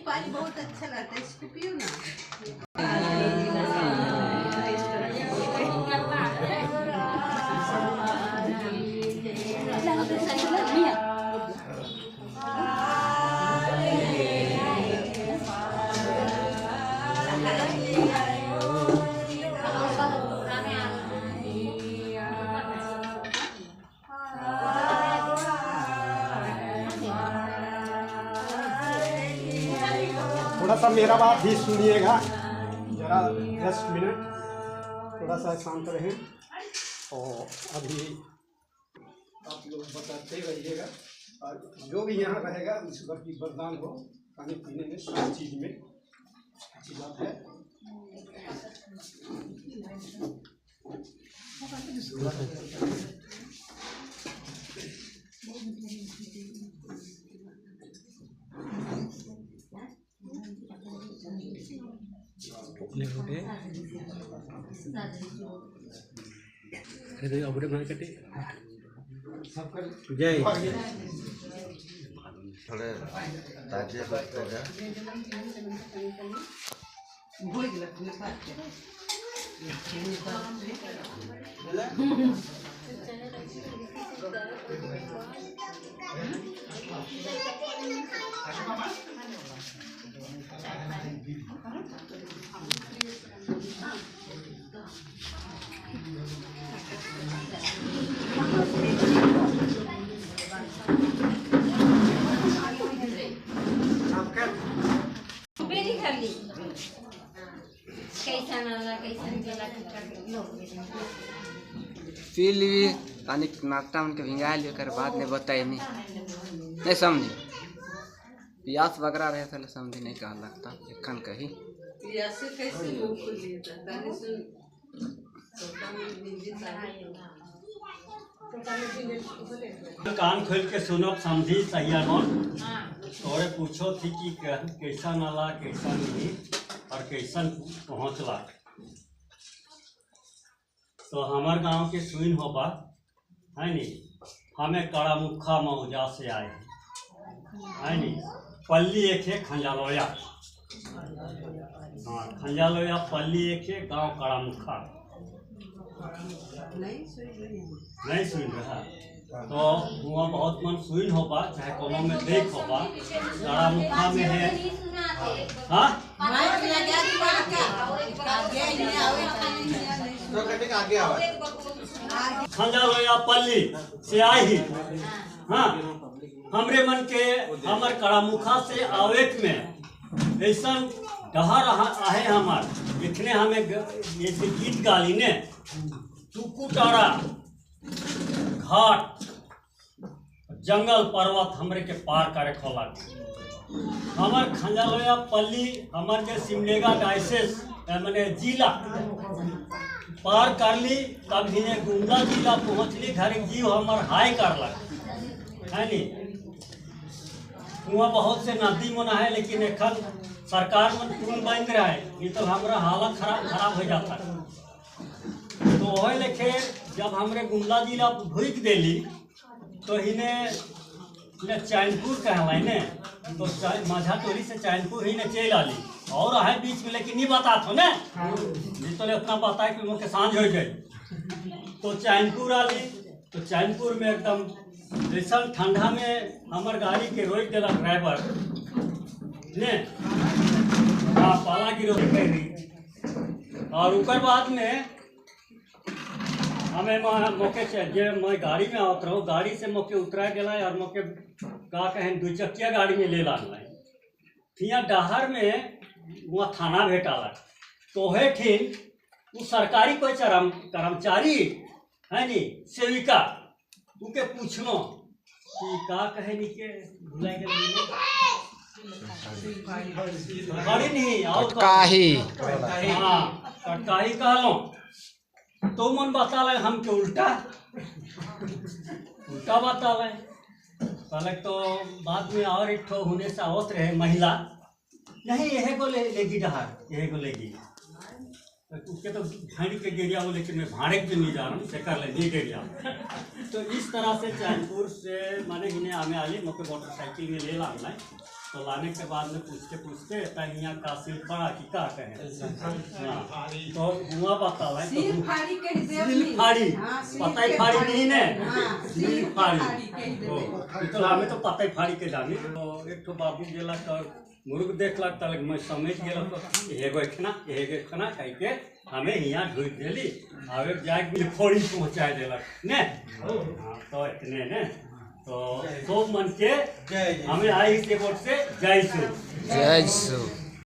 पानी बहुत अच्छा लगता है, इसको पियो ना। थोड़ा सा मेरा बात भी सुनिएगा, जरा 10 मिनट थोड़ा सा शांत रहें। और अभी आप लोग बताते रहिएगा, और जो भी यहाँ रहेगा ईश्वर की वरदान हो, खाने पीने में सब चीज़ में अच्छी बात है। जय थोड़े ताजे लगते पी ली पानी नाश्ता उनके भिंगा लियो कर बाद में बताए नहीं समझी प्यास वगैरह रहे थे समझी नहीं कहा लगता एखन कही कान खोल के सुनो समझी सही अनोन थोड़े पूछो थी कि कैसा नाला कैसा नहीं और कैसन पहुँचला। तो हमार गांव के सुइन होबा है नी, हमें कड़ामुखा मौजा से आए है नी, पल्ली एक है खंजालोया, हाँ खंजालोया पल्ली एक है, गांव कड़ामुखा। नहीं सुन रहा तो वहाँ बहुत मन सुइन होबा चाहे कोनो में देख होबा, कड़ामुखा में है। हाँ खंजालोया पल्ली से आई। हाँ हमरे मन के हमर कड़ामुखा से आवेक में ऐसा डहर आहे हमार इतने हमें ये गीत गाली ने टुकुटारा घाट जंगल पर्वत हमरे के पार करे खोला। हमार खंजालोया पल्ली हमार के सिमडेगा डायसेस मैंने जिला पार कर ली, तब ही गुंडा जिला पहुँचली, घर जीव हमार हाय करलक है नी। वहाँ बहुत से नदी मना है लेकिन एखन सरकार में पुल बन रहा है, नहीं तो हमारा हालत खराब हो जाता है। तो वही लेखे जब हमरे गुंडा जिला भूख देली तो इन्हें चैनपुर कहलाई ने, तो माझा टोली से चैनपुर ही ने चल आली और है बीच में, लेकिन नहीं बता थो ने नहीं तो उतना पता है कि मुझे सांझ हो गई। तो चैनपुर आली, तो चैनपुर में एकदम ऐसा ठंडा में हमार गाड़ी के रोक दिला ड्राइवर ने, पाला गिरो और उकर बाद में हमें मौके से जे मैं गाड़ी में आवत रहूँ, गाड़ी से मौके उतरा गया और मौके का कहें 2 चक्किया गाड़ी में ले लाना है। थिया डहार में वहाँ थाना भेटाला तो है ठीक वो सरकारी कोई कर्मचारी है नी सेविका उनके पूछलो कि का कहे नी के भुला गए गाड़ी नहीं आओ काही हाँ कटकाही कहलो तो मन बताला हमके उल्टा बताला कहले तो बाद में और एक ठो होने से आवत रहे महिला नहीं यह को लेगी डहार यह को लेगी उसके तो भाड़ी के गिरिया वो लेकिन मैं भाड़े के नहीं जा रहा हूँ सेकर ले गिरिया तो इस तरह से चैनपुर से मैंने इन्हें आने वाली मौके मोटरसाइकिल में ले लाना है तो लाने के बाद में पूछते यहाँ का सिल पड़ा कि का कहे तो हुआ बता रहा है तो फाड़ी पता ही फाड़ी नहीं ने सिल फाड़ी तो हमें तो पता ही फाड़ी के जानी तो एक तो बाबू गेला तो मुर्ग देखला तक मैं समझ गया तो एगो खाना कह के हमें यहाँ ढूंढ दिली और जाके फोड़ी पहुँचा दिलक ने तो इतने ने तो मन के हमें आई से जय सु